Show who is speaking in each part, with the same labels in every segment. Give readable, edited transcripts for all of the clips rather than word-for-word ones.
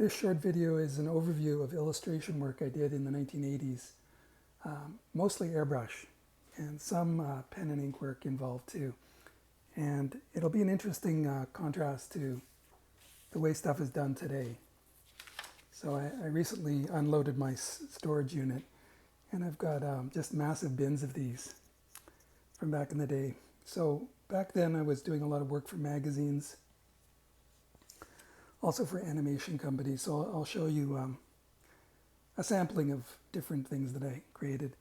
Speaker 1: This short video is an overview of illustration work I did in the 1980s, mostly airbrush, and some pen and ink work involved too. And it'll be an interesting contrast to the way stuff is done today. So I recently unloaded my storage unit, and I've got just massive bins of these from back in the day. So back then I was doing a lot of work for magazines, also for animation companies. So I'll show you a sampling of different things that I created.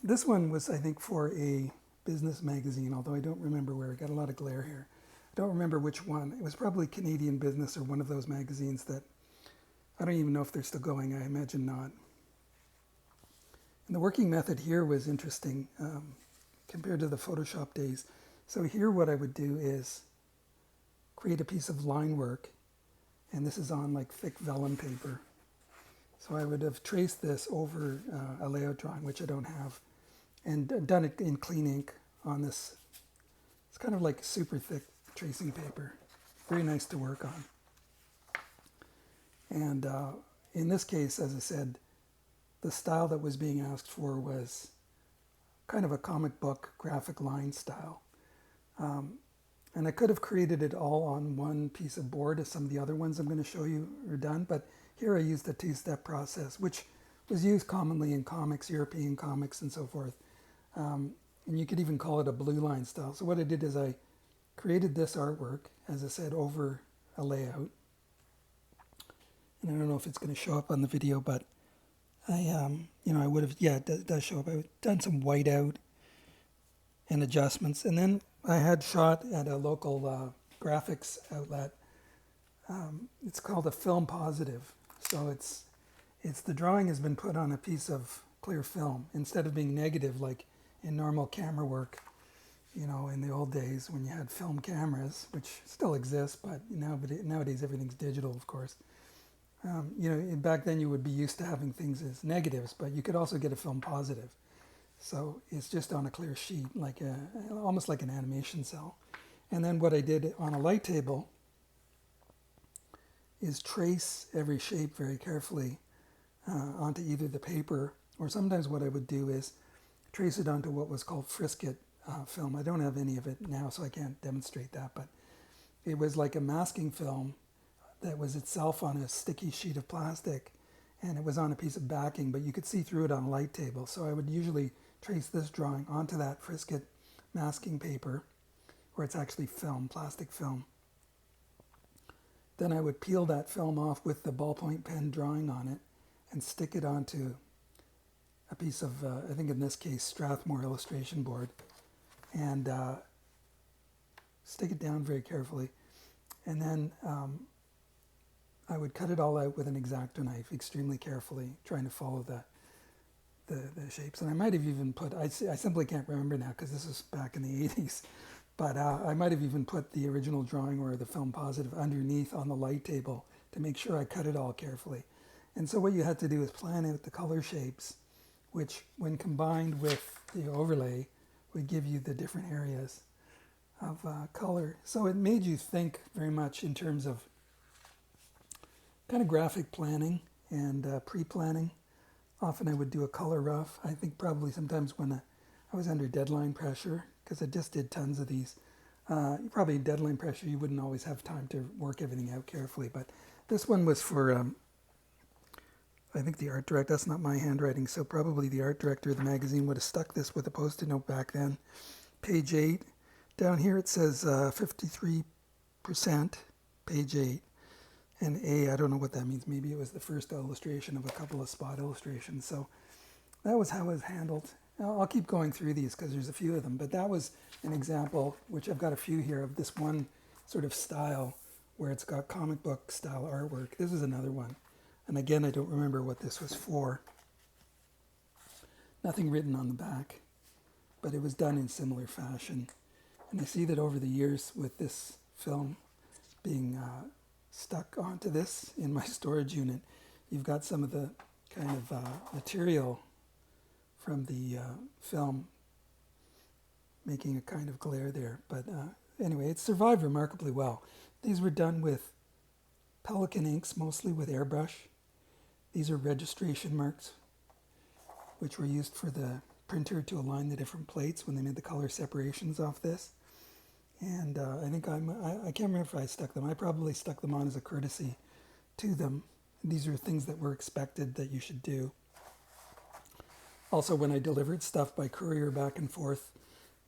Speaker 1: This one was, I think, for a business magazine, although I don't remember where. I got a lot of glare here. I don't remember which one. It was probably Canadian Business or one of those magazines that I don't even know if they're still going. I imagine not. And the working method here was interesting compared to the Photoshop days. So here what I would do is create a piece of line work, and this is on like thick vellum paper. So I would have traced this over a layout drawing, which I don't have, and done it in clean ink on this. It's kind of like super thick tracing paper. Very nice to work on. And in this case, as I said, the style that was being asked for was kind of a comic book graphic line style. And I could have created it all on one piece of board, as some of the other ones I'm going to show you are done. But here I used a two-step process, which was used commonly in comics, European comics and so forth. And you could even call it a blue line style. So what I did is I created this artwork, as I said, over a layout. And I don't know if it's going to show up on the video, but I would have, yeah, it does show up. I've done some whiteout and adjustments. And then I had shot at a local graphics outlet. It's called a film positive. So it's the drawing has been put on a piece of clear film instead of being negative like in normal camera work, in the old days when you had film cameras, which still exists, but nowadays everything's digital, of course. Back then you would be used to having things as negatives, but you could also get a film positive. So it's just on a clear sheet, like almost like an animation cell. And then what I did on a light table is trace every shape very carefully onto either the paper, or sometimes what I would do is trace it onto what was called frisket film. I don't have any of it now, so I can't demonstrate that, but it was like a masking film that was itself on a sticky sheet of plastic, and it was on a piece of backing, but you could see through it on a light table. So I would usually trace this drawing onto that frisket masking paper, where it's actually film, plastic film. Then I would peel that film off with the ballpoint pen drawing on it and stick it onto a piece of, I think in this case, Strathmore illustration board, and stick it down very carefully. And then I would cut it all out with an X-Acto knife extremely carefully, trying to follow the shapes. And I might have even put, I simply can't remember now because this was back in the 80s, but I might have even put the original drawing or the film positive underneath on the light table to make sure I cut it all carefully. And so what you had to do is plan out the color shapes, which when combined with the overlay would give you the different areas of color. So it made you think very much in terms of kind of graphic planning and pre-planning. Often I would do a color rough. I think probably sometimes when I was under deadline pressure, because I just did tons of these. Probably deadline pressure, you wouldn't always have time to work everything out carefully. But this one was for, I think the art director, that's not my handwriting, so probably the art director of the magazine would have stuck this with a Post-it note back then. Page 8. Down here it says 53%, page 8. And A, I don't know what that means. Maybe it was the first illustration of a couple of spot illustrations. So that was how it was handled. I'll keep going through these because there's a few of them. But that was an example, which I've got a few here, of this one sort of style where it's got comic book style artwork. This is another one. And again, I don't remember what this was for. Nothing written on the back, but it was done in similar fashion. And I see that over the years with this film being stuck onto this in my storage unit, you've got some of the kind of material from the film making a kind of glare there. But anyway, it survived remarkably well. These were done with Pelican inks, mostly with airbrush. These are registration marks, which were used for the printer to align the different plates when they made the color separations off this. And I think I can't remember if I stuck them. I probably stuck them on as a courtesy to them. These are things that were expected that you should do. Also, when I delivered stuff by courier back and forth,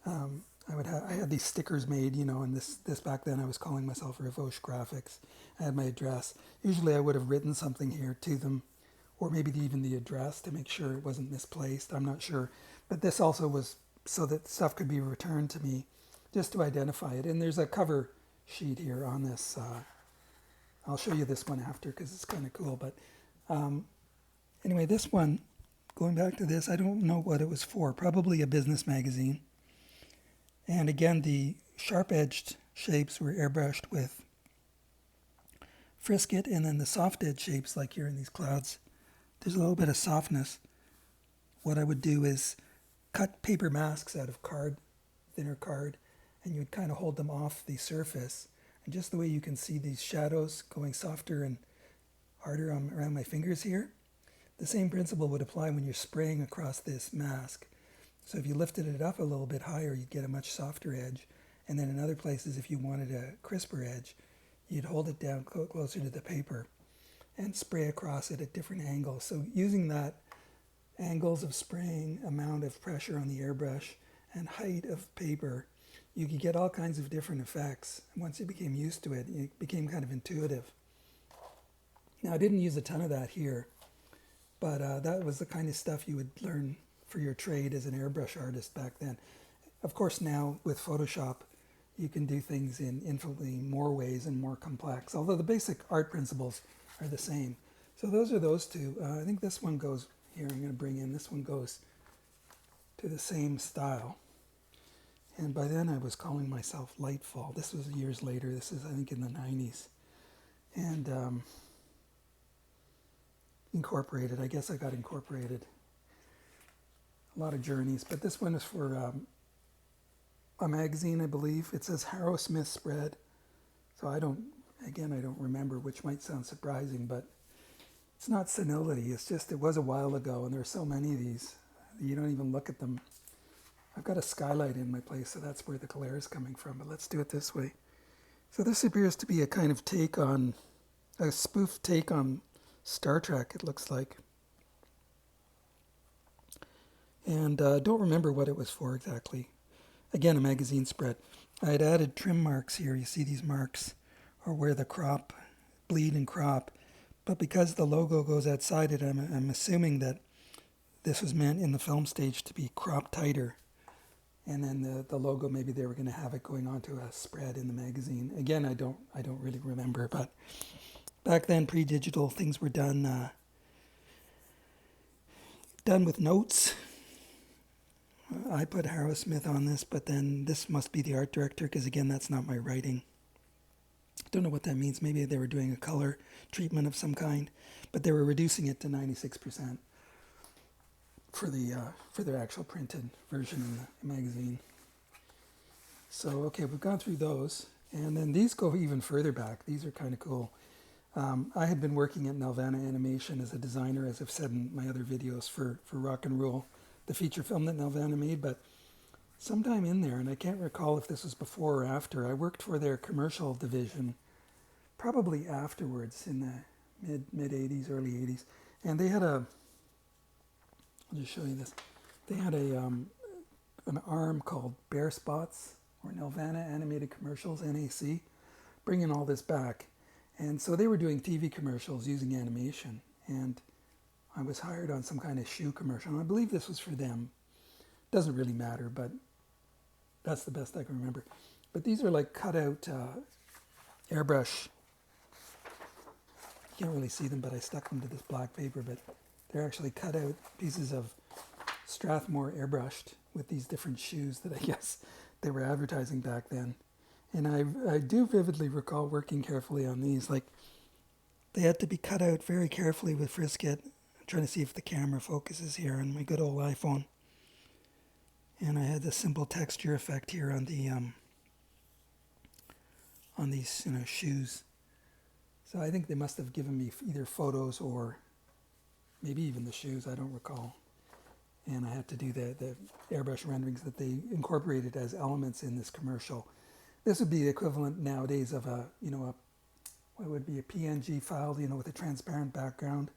Speaker 1: I had these stickers made, you know, and this back then I was calling myself Rivoche Graphics. I had my address. Usually I would have written something here to them, or maybe even the address to make sure it wasn't misplaced. I'm not sure. But this also was so that stuff could be returned to me, just to identify it. And there's a cover sheet here on this. I'll show you this one after because it's kind of cool. But anyway, this one, going back to this, I don't know what it was for. Probably a business magazine. And again, the sharp-edged shapes were airbrushed with Frisket, and then the soft-edged shapes, like here in these clouds, there's a little bit of softness. What I would do is cut paper masks out of card, thinner card, and you would kind of hold them off the surface. And just the way you can see these shadows going softer and harder around my fingers here, the same principle would apply when you're spraying across this mask. So if you lifted it up a little bit higher, you'd get a much softer edge. And then in other places, if you wanted a crisper edge, you'd hold it down closer to the paper and spray across it at different angles. So using that angles of spraying, amount of pressure on the airbrush, and height of paper, you could get all kinds of different effects. Once you became used to it, it became kind of intuitive. Now, I didn't use a ton of that here, but that was the kind of stuff you would learn for your trade as an airbrush artist back then. Of course, now with Photoshop, you can do things in infinitely more ways and more complex, although the basic art principles are the same. So those are those two. I think this one goes here. I'm going to bring in, this one goes to the same style. And by then I was calling myself Lightfall. This was years later. This is, I think, in the 90s. And incorporated. I guess I got incorporated. A lot of journeys. But this one is for a magazine, I believe. It says Harrow Smith Spread. So I don't remember, which might sound surprising, but it's not senility. It's just, it was a while ago, and there are so many of these. You don't even look at them. I've got a skylight in my place, so that's where the glare is coming from, but let's do it this way. So this appears to be a kind of take on, a spoof take on Star Trek, it looks like. And don't remember what it was for exactly. Again, a magazine spread. I had added trim marks here. You see these marks are where the crop, bleed and crop. But because the logo goes outside it, I'm assuming that this was meant in the film stage to be cropped tighter. And then the logo, maybe they were going to have it going onto a spread in the magazine. Again, I don't really remember, but back then, pre-digital, things were done with notes. I put Harrow Smith on this, but then this must be the art director, because again, that's not my writing. Don't know what that means. Maybe they were doing a color treatment of some kind, but they were reducing it to 96%. For their actual printed version in the magazine. So, okay, we've gone through those. And then these go even further back. These are kind of cool. I had been working at Nelvana Animation as a designer, as I've said in my other videos, for Rock'n'Rule, the feature film that Nelvana made. But sometime in there, and I can't recall if this was before or after, I worked for their commercial division, probably afterwards in the mid-80s, early 80s. And they had I'll just show you this. They had an arm called Bare Spots, or Nelvana Animated Commercials, NAC, bringing all this back. And so they were doing TV commercials using animation. And I was hired on some kind of shoe commercial. And I believe this was for them. Doesn't really matter, but that's the best I can remember. But these are like cut out airbrush. You can't really see them, but I stuck them to this black paper. But they're actually cut out pieces of Strathmore airbrushed with these different shoes that I guess they were advertising back then. And I do vividly recall working carefully on these. Like, they had to be cut out very carefully with Frisket. I'm trying to see if the camera focuses here on my good old iPhone. And I had a simple texture effect here on the on these shoes. So I think they must have given me either photos or maybe even the shoes, I don't recall. And I had to do the airbrush renderings that they incorporated as elements in this commercial. This would be the equivalent nowadays of what would be a PNG file, with a transparent background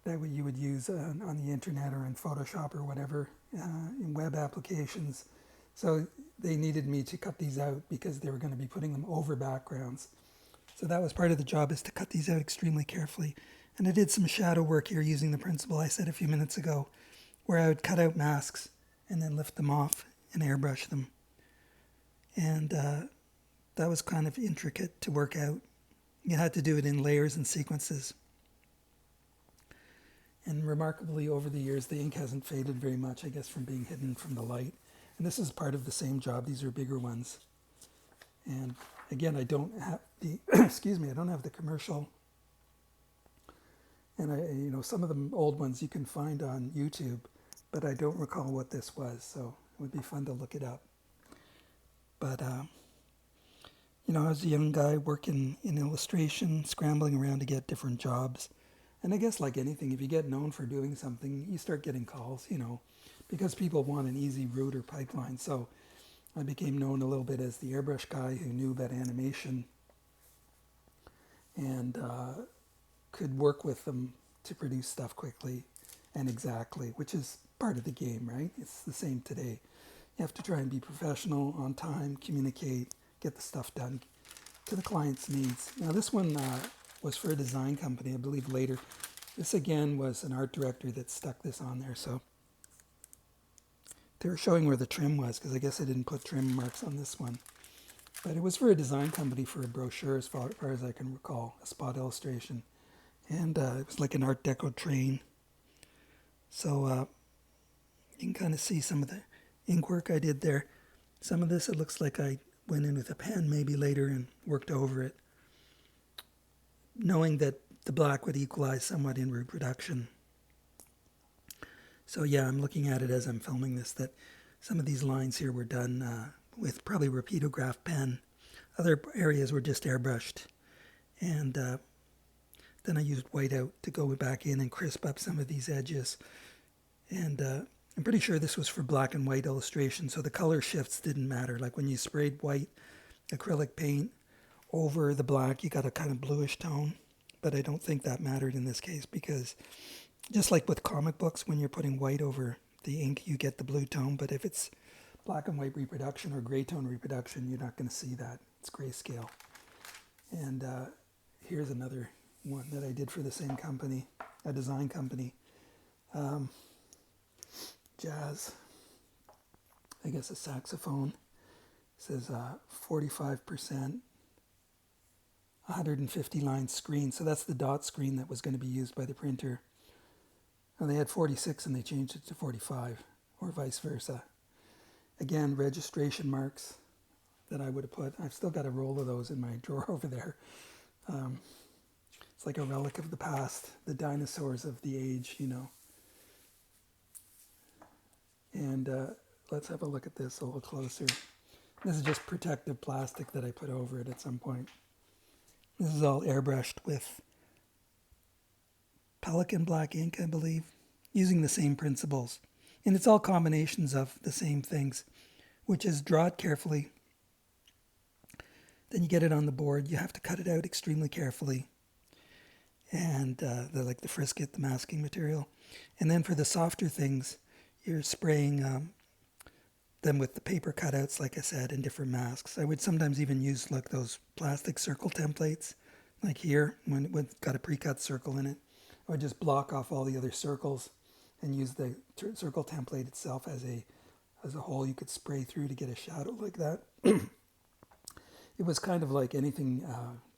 Speaker 1: that you would use on the internet or in Photoshop or whatever, in web applications. So they needed me to cut these out because they were going to be putting them over backgrounds. So that was part of the job, is to cut these out extremely carefully. And I did some shadow work here using the principle I said a few minutes ago, where I would cut out masks and then lift them off and airbrush them. And that was kind of intricate to work out. You had to do it in layers and sequences. And remarkably, over the years, the ink hasn't faded very much, I guess, from being hidden from the light. And this is part of the same job. These are bigger ones. And again, I don't have the, I don't have the commercial. And some of the old ones you can find on YouTube, but I don't recall what this was. So it would be fun to look it up. But, I was a young guy working in illustration, scrambling around to get different jobs. And I guess like anything, if you get known for doing something, you start getting calls, because people want an easy route or pipeline. So I became known a little bit as the airbrush guy who knew about animation and could work with them to produce stuff quickly and exactly, which is part of the game, right? It's the same today. You have to try and be professional, on time, communicate, get the stuff done to the client's needs. Now this one was for a design company, I believe later. This again was an art director that stuck this on there, so they were showing where the trim was, because I guess I didn't put trim marks on this one. But it was for a design company for a brochure, as far as I can recall, a spot illustration. And it was like an Art Deco train. So you can kind of see some of the ink work I did there. Some of this, it looks like I went in with a pen maybe later and worked over it, knowing that the black would equalize somewhat in reproduction. So yeah, I'm looking at it as I'm filming this, that some of these lines here were done with probably rapidograph pen. Other areas were just airbrushed. And then I used whiteout to go back in and crisp up some of these edges. And I'm pretty sure this was for black and white illustration, so the color shifts didn't matter. Like when you sprayed white acrylic paint over the black, you got a kind of bluish tone. But I don't think that mattered in this case, because just like with comic books, when you're putting white over the ink, you get the blue tone. But if it's black and white reproduction or gray tone reproduction, you're not going to see that. It's grayscale. And here's another one that I did for the same company, a design company. Jazz, I guess a saxophone. It says 45%, 150 line screen. So that's the dot screen that was going to be used by the printer. And they had 46 and they changed it to 45, or vice versa. Again, registration marks that I would have put. I've still got a roll of those in my drawer over there. It's like a relic of the past, the dinosaurs of the age, And let's have a look at this a little closer. This is just protective plastic that I put over it at some point. This is all airbrushed with Pelican black ink, I believe, using the same principles. And it's all combinations of the same things, which is draw it carefully. Then you get it on the board. You have to cut it out extremely carefully. And the frisket, the masking material. And then for the softer things, you're spraying them with the paper cutouts, like I said, in different masks. I would sometimes even use like those plastic circle templates, like here, when it's got a pre-cut circle in it. I would just block off all the other circles and use the circle template itself as a whole you could spray through to get a shadow like that. It was kind of like anything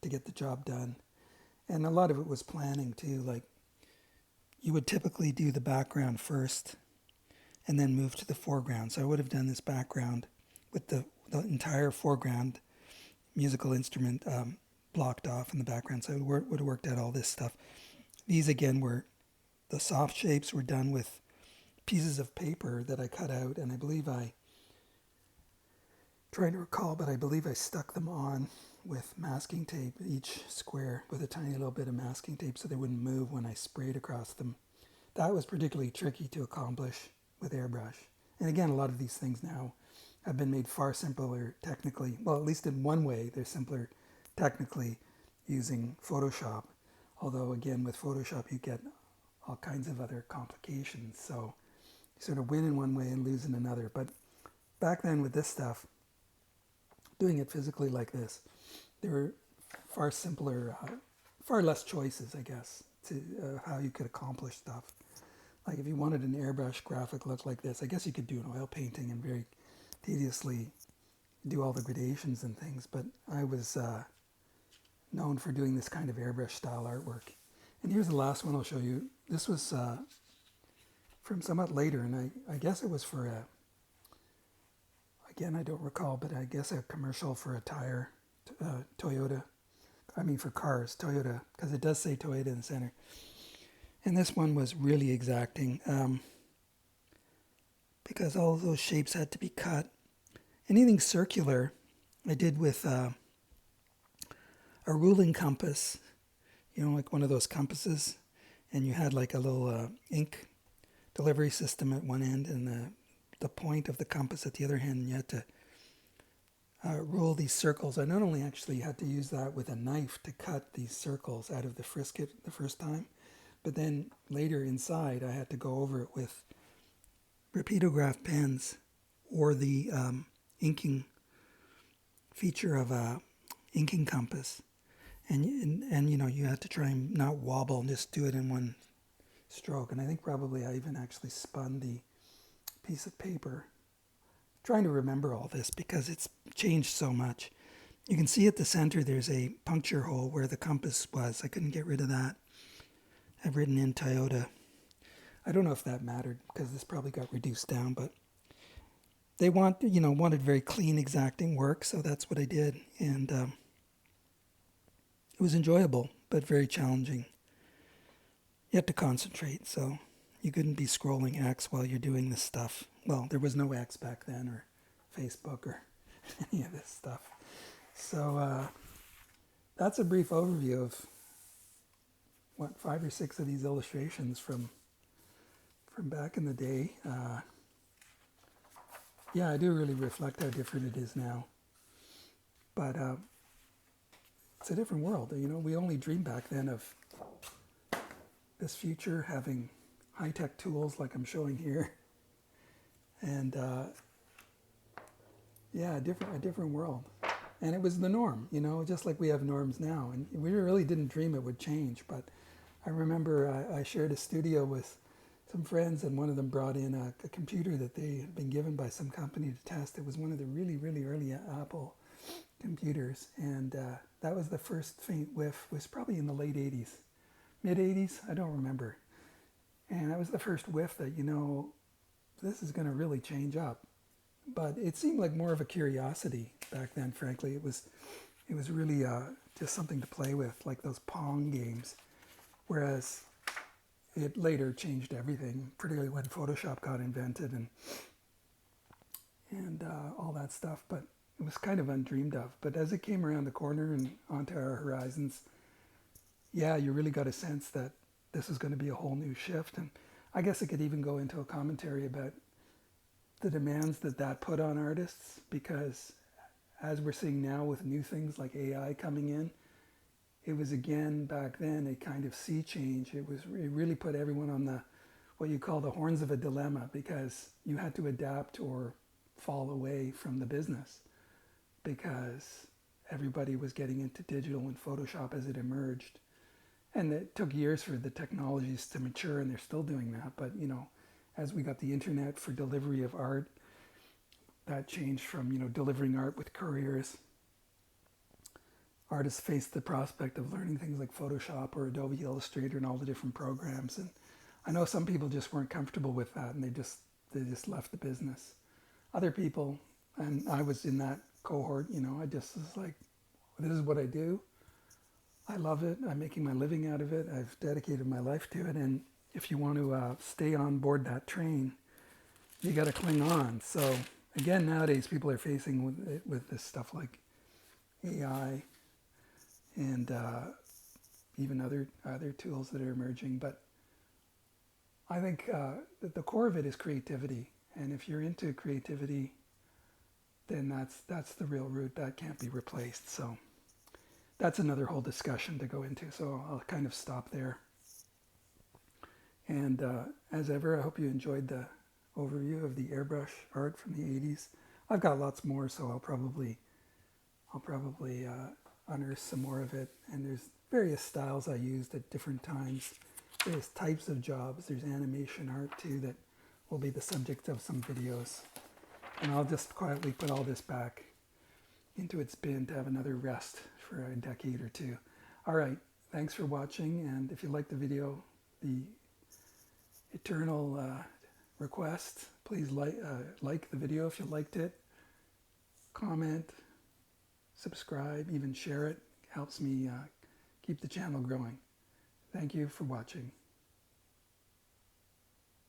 Speaker 1: to get the job done. And a lot of it was planning too. Like you would typically do the background first and then move to the foreground. So I would have done this background with the entire foreground musical instrument blocked off in the background. So I would have worked out all this stuff. These again were, the soft shapes were done with pieces of paper that I cut out, and I believe trying to recall, but I believe I stuck them on with masking tape, each square with a tiny little bit of masking tape so they wouldn't move when I sprayed across them. That was particularly tricky to accomplish with AIRBRUSH. And again, a lot of these things now have been made far simpler technically. Well, at least in one way, they're simpler technically using Photoshop. Although again, with Photoshop, you get all kinds of other complications. So you sort of win in one way and lose in another. But back then with this stuff, doing it physically like this, there were far simpler, far less choices, I guess, to how you could accomplish stuff. Like if you wanted an AIRBRUSH graphic look like this, I guess you could do an oil painting and very tediously do all the gradations and things, but I was known for doing this kind of AIRBRUSH style artwork. And here's the last one I'll show you. This was from somewhat later, and I guess it was for a, again, I don't recall, but I guess a commercial for a tire, Toyota. I mean for cars, Toyota, because it does say Toyota in the center. And this one was really exacting because all of those shapes had to be cut. Anything circular I did with a ruling compass, you know, like one of those compasses, and you had like a little ink delivery system at one end and the point of the compass at the other hand, and you had to rule these circles. I not only actually had to use that with a knife to cut these circles out of the frisket the first time, but then later inside I had to go over it with repeatograph pens or the inking feature of a inking compass. And you know, you had to try and not wobble and just do it in one stroke. And I think probably I even actually spun the piece of paper. Trying to remember all this because it's changed so much. You can see at the center there's a puncture hole where the compass was. I couldn't get rid of that. I've written in Toyota. I don't know if that mattered because this probably got reduced down, but they wanted very clean, exacting work, so that's what I did. And it was enjoyable, but very challenging. You had to concentrate, so you couldn't be scrolling X while you're doing this stuff. Well, there was no X back then, or Facebook, or any of this stuff. So that's a brief overview of, 5 or 6 of these illustrations from back in the day. Yeah, I do really reflect how different it is now. But it's a different world. You know, we only dreamed back then of this future having high-tech tools like I'm showing here. And yeah, a different world. And it was the norm, you know, just like we have norms now. And we really didn't dream it would change. But I remember I shared a studio with some friends, and one of them brought in a computer that they had been given by some company to test. It was one of the really, really early Apple computers. And that was the first faint whiff. It was probably in the late 80s, mid 80s, I don't remember. And that was the first whiff that, you know, this is going to really change up. But it seemed like more of a curiosity back then, frankly. It was really just something to play with, like those Pong games. Whereas it later changed everything, particularly when Photoshop got invented and all that stuff. But it was kind of undreamed of. But as it came around the corner and onto our horizons, yeah, you really got a sense that this is going to be a whole new shift. And I guess it could even go into a commentary about the demands that put on artists, because as we're seeing now with new things like AI coming in, it was again back then a kind of sea change. It really put everyone on what you call the horns of a dilemma, because you had to adapt or fall away from the business because everybody was getting into digital and Photoshop as it emerged. And it took years for the technologies to mature, and they're still doing that. But, you know, as we got the internet for delivery of art, that changed from, you know, delivering art with couriers. Artists faced the prospect of learning things like Photoshop or Adobe Illustrator and all the different programs. And I know some people just weren't comfortable with that, and they just left the business. Other people, and I was in that cohort, you know, I just was like, this is what I do. I love it. I'm making my living out of it. I've dedicated my life to it. And if you want to stay on board that train, you got to cling on. So again, nowadays people are facing with this stuff like AI and even other tools that are emerging. But I think that the core of it is creativity, and if you're into creativity, then that's the real root. That can't be replaced. So that's another whole discussion to go into. So I'll kind of stop there. And as ever, I hope you enjoyed the overview of the airbrush art from the 80s. I've got lots more, so I'll probably unearth some more of it. And there's various styles I used at different times, various types of jobs. There's animation art too that will be the subject of some videos. And I'll just quietly put all this back into its bin to have another rest for a decade or two. All right, thanks for watching. And if you liked the video, the eternal request, please like the video if you liked it. Comment, subscribe, even share it. Helps me keep the channel growing. Thank you for watching.